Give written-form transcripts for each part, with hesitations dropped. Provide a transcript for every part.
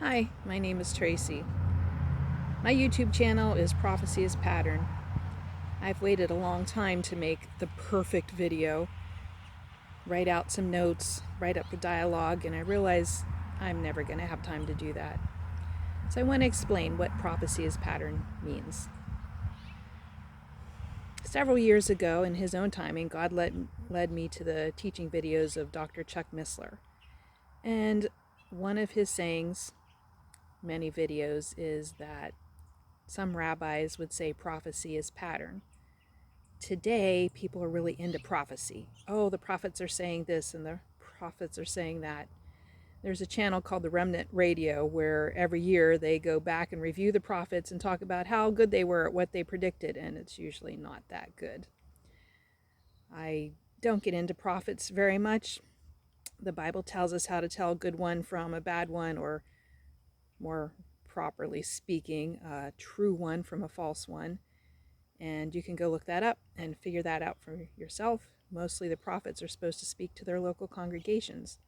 Hi, my name is Tracy. My YouTube channel is Prophecy is Pattern. I've waited a long time to make the perfect video, write out some notes, write up the dialogue, and I realize I'm never going to have time to do that. So I want to explain what Prophecy is Pattern means. Several years ago, in his own timing, God led me to the teaching videos of Dr. Chuck Missler. And one of his sayings, many videos, is that some rabbis would say prophecy is pattern. Today, people are really into prophecy. Oh, the prophets are saying this and the prophets are saying that. There's a channel called The Remnant Radio where every year they go back and review the prophets and talk about how good they were at what they predicted, and it's usually not that good. I don't get into prophets very much. The Bible tells us how to tell a good one from a bad one, or more properly speaking, a true one from a false one. And you can go look that up and figure that out for yourself. Mostly the prophets are supposed to speak to their local congregations.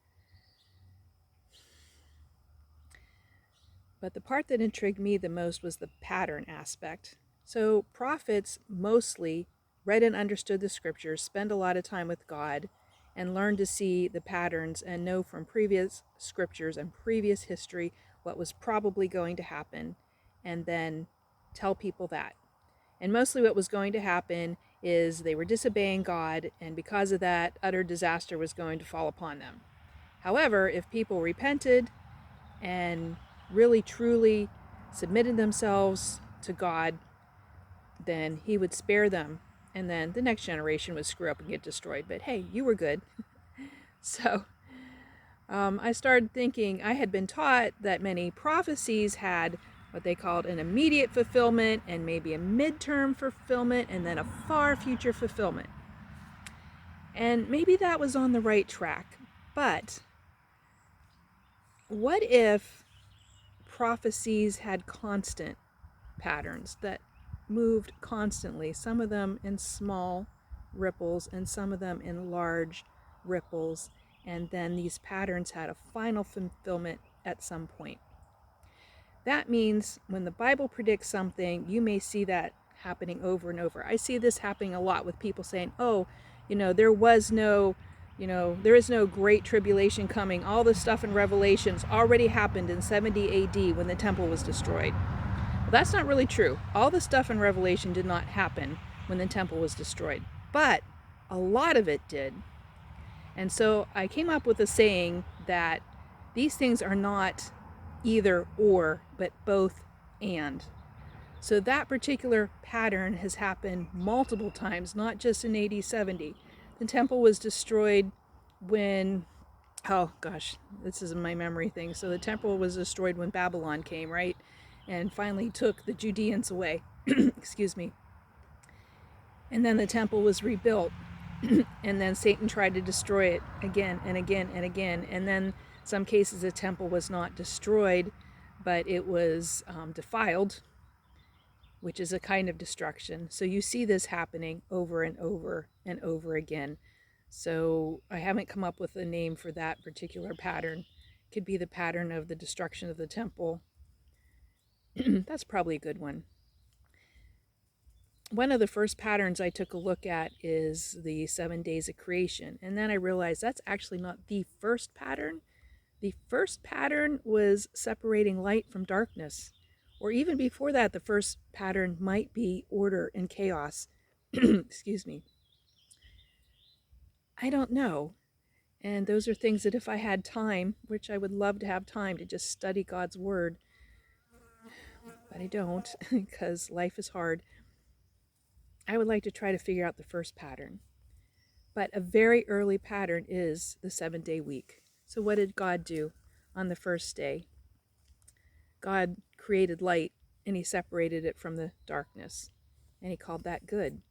But the part that intrigued me the most was the pattern aspect. So prophets mostly read and understood the scriptures, spend a lot of time with God, and learn to see the patterns and know from previous scriptures and previous history what was probably going to happen, and then tell people that. And mostly what was going to happen is they were disobeying God, and because of that, utter disaster was going to fall upon them. However, if people repented and really truly submitted themselves to God, then he would spare them, and then the next generation would screw up and get destroyed. But hey, you were good. So I started thinking, I had been taught that many prophecies had what they called an immediate fulfillment and maybe a midterm fulfillment and then a far future fulfillment. And maybe that was on the right track. But what if prophecies had constant patterns that moved constantly, some of them in small ripples and some of them in large ripples, and then these patterns had a final fulfillment at some point? That means when the Bible predicts something, you may see that happening over and over. I see this happening a lot with people saying, oh, there is no great tribulation coming. All the stuff in Revelations already happened in 70 AD when the temple was destroyed. Well, that's not really true. All the stuff in Revelation did not happen when the temple was destroyed, but a lot of it did. And so I came up with a saying that these things are not either or, but both and. So that particular pattern has happened multiple times, not just in AD 70. The temple was destroyed when, oh gosh, this is my memory thing. So the temple was destroyed when Babylon came, right? And finally took the Judeans away. Excuse me. And then the temple was rebuilt. And then Satan tried to destroy it again and again and again. And then some cases the temple was not destroyed, but it was defiled, which is a kind of destruction. So you see this happening over and over and over again. So I haven't come up with a name for that particular pattern. It could be the pattern of the destruction of the temple. That's probably a good one. One of the first patterns I took a look at is the 7 days of creation. And then I realized that's actually not the first pattern. The first pattern was separating light from darkness. Or even before that, the first pattern might be order and chaos. Excuse me. I don't know. And those are things that if I had time, which I would love to have time to just study God's word, but I don't because life is hard, I would like to try to figure out the first pattern. But a very early pattern is the 7-day week. So what did God do on the first day? God created light and he separated it from the darkness. And he called that good.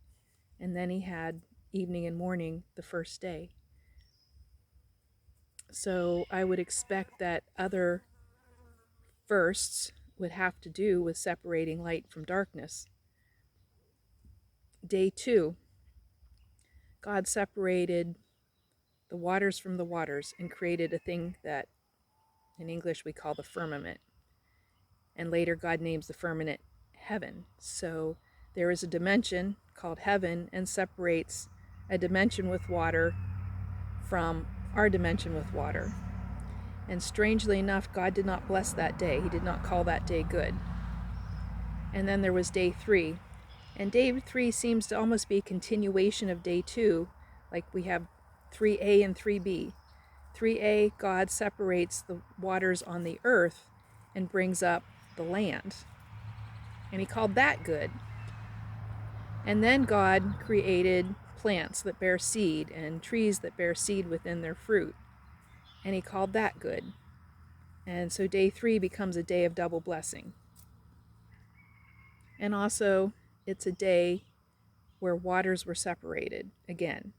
And then he had evening and morning the first day. So I would expect that other firsts would have to do with separating light from darkness. Day 2, God separated the waters from the waters and created a thing that in English we call the firmament. And later God names the firmament heaven. So there is a dimension called heaven and separates a dimension with water from our dimension with water. And strangely enough, God did not bless that day. He did not call that day good. And then there was day 3. And day 3 seems to almost be a continuation of day 2, like we have 3A and 3B. 3A, God separates the waters on the earth and brings up the land. And he called that good. And then God created plants that bear seed and trees that bear seed within their fruit. And he called that good. And so day 3 becomes a day of double blessing. And also, it's a day where waters were separated again.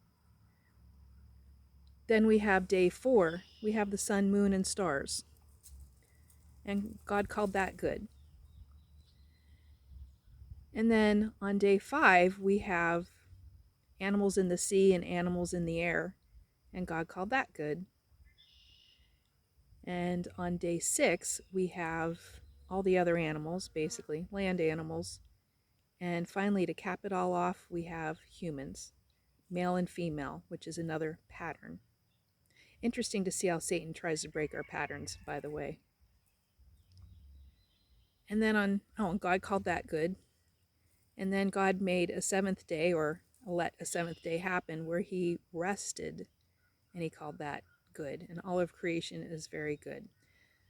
Then we have day 4. We have the sun, moon, and stars. And God called that good. And then on day 5, we have animals in the sea and animals in the air. And God called that good. And on day 6, we have all the other animals, basically, land animals. And finally, to cap it all off, we have humans, male and female, which is another pattern. Interesting to see how Satan tries to break our patterns, by the way. And then God called that good. And then God made a 7th day, or let a 7th day happen, where he rested, and he called that good. And all of creation is very good.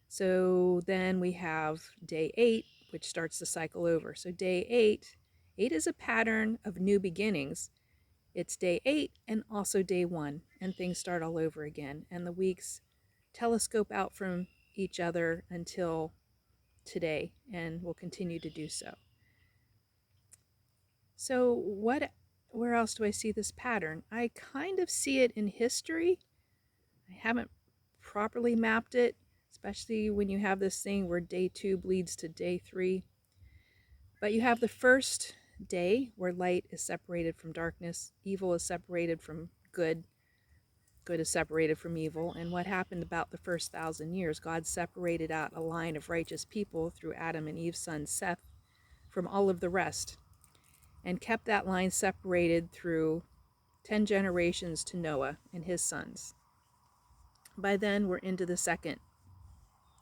So then we have day 8, which starts the cycle over. So day 8 is a pattern of new beginnings. It's day 8 and also day 1, and things start all over again. And the weeks telescope out from each other until today, and will continue to do so. So where else do I see this pattern? I kind of see it in history. I haven't properly mapped it, especially when you have this thing where day 2 bleeds to day 3. But you have the first day where light is separated from darkness, evil is separated from good, good is separated from evil. And what happened about the first 1,000 years? God separated out a line of righteous people through Adam and Eve's son Seth from all of the rest, and kept that line separated through 10 generations to Noah and his sons. By then, we're into the second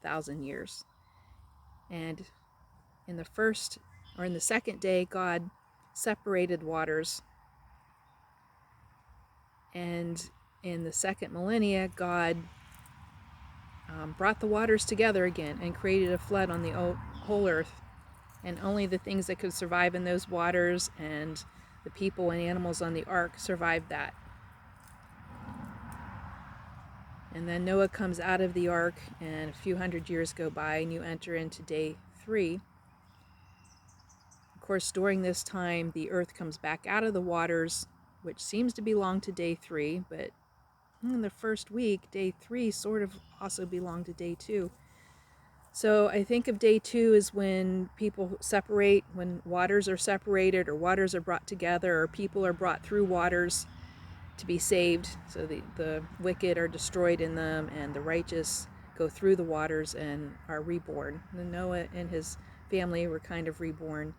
1,000 years. And in the second day, God separated waters. And in the second millennia, God brought the waters together again and created a flood on the whole earth. And only the things that could survive in those waters and the people and animals on the ark survived that. And then Noah comes out of the ark, and a few hundred years go by, and you enter into day 3. Of course, during this time, the earth comes back out of the waters, which seems to belong to day 3, but in the first week, day 3 sort of also belonged to day 2. So I think of day 2 as when people separate, when waters are separated, or waters are brought together, or people are brought through waters to be saved. So the wicked are destroyed in them, and the righteous go through the waters and are reborn. And Noah and his family were kind of reborn,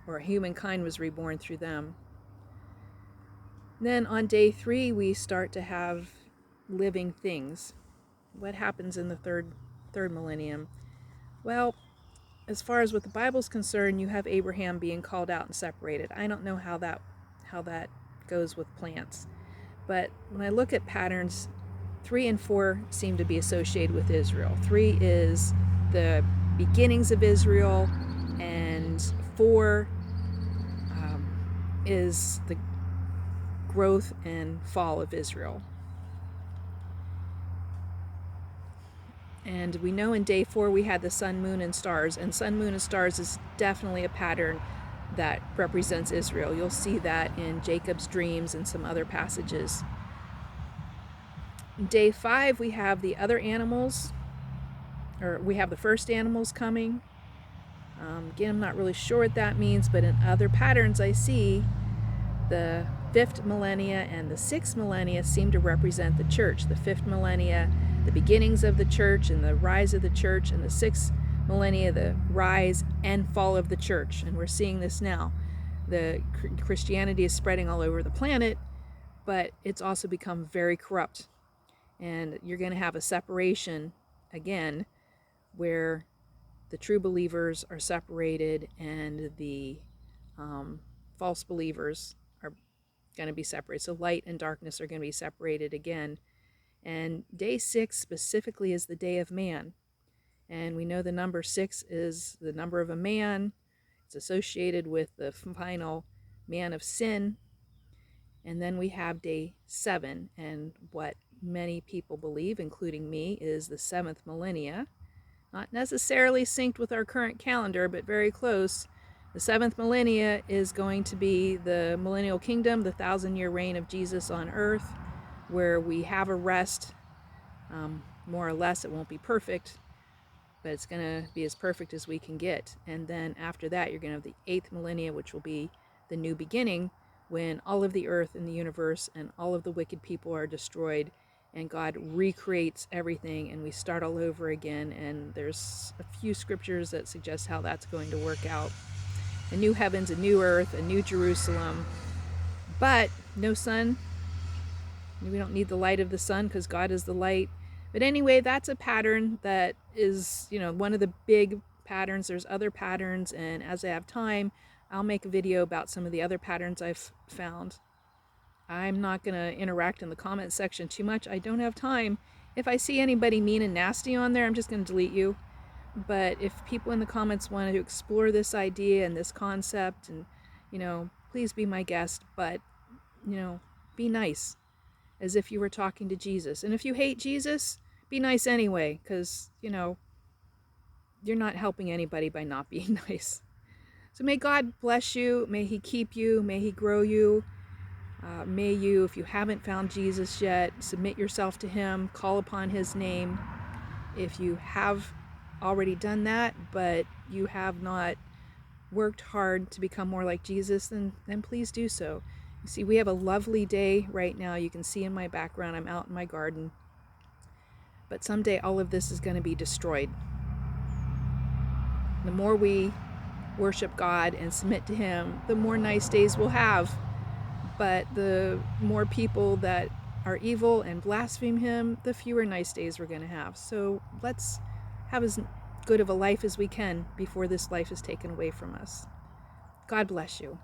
or humankind was reborn through them. Then on day 3, we start to have living things. What happens in the third millennium? Well, as far as what the Bible's concerned, you have Abraham being called out and separated. I don't know how that goes with plants. But when I look at patterns, 3 and 4 seem to be associated with Israel. 3 is the beginnings of Israel, and 4 is the growth and fall of Israel. And we know in day 4 we had the sun, moon, and stars. And sun, moon, and stars is definitely a pattern that represents Israel. You'll see that in Jacob's dreams and some other passages. Day 5, we have the other animals, or we have the first animals coming. Again, I'm not really sure what that means, but in other patterns I see the 5th millennia and the 6th millennia seem to represent the church. The 5th millennia, the beginnings of the church and the rise of the church, and the 6th millennia, the rise and fall of the church. And we're seeing this now. The Christianity is spreading all over the planet, but it's also become very corrupt. And you're going to have a separation again where the true believers are separated and the false believers are going to be separated. So light and darkness are going to be separated again. And day 6 specifically is the day of man. And we know the number 6 is the number of a man. It's associated with the final man of sin. And then we have day 7. And what many people believe, including me, is the 7th millennia. Not necessarily synced with our current calendar, but very close. The 7th millennia is going to be the millennial kingdom, the 1,000-year reign of Jesus on earth, where we have a rest. More or less, it won't be perfect, but it's going to be as perfect as we can get. And then after that, you're going to have the 8th millennia, which will be the new beginning, when all of the earth and the universe and all of the wicked people are destroyed, and God recreates everything, and we start all over again. And there's a few scriptures that suggest how that's going to work out. A new heavens, a new earth, a new Jerusalem, but no sun. We don't need the light of the sun because God is the light. But anyway, that's a pattern that is, one of the big patterns. There's other patterns, and as I have time, I'll make a video about some of the other patterns I've found. I'm not going to interact in the comment section too much. I don't have time. If I see anybody mean and nasty on there, I'm just going to delete you. But if people in the comments want to explore this idea and this concept, and, please be my guest. But, be nice, as if you were talking to Jesus. And if you hate Jesus, be nice anyway, because, you're not helping anybody by not being nice. So may God bless you. May he keep you. May he grow you. May you, if you haven't found Jesus yet, submit yourself to him, call upon his name. If you have already done that, but you have not worked hard to become more like Jesus, then please do so. You see, we have a lovely day right now. You can see in my background, I'm out in my garden. But someday all of this is going to be destroyed. The more we worship God and submit to him, the more nice days we'll have. But the more people that are evil and blaspheme him, the fewer nice days we're going to have. So let's have as good of a life as we can before this life is taken away from us. God bless you.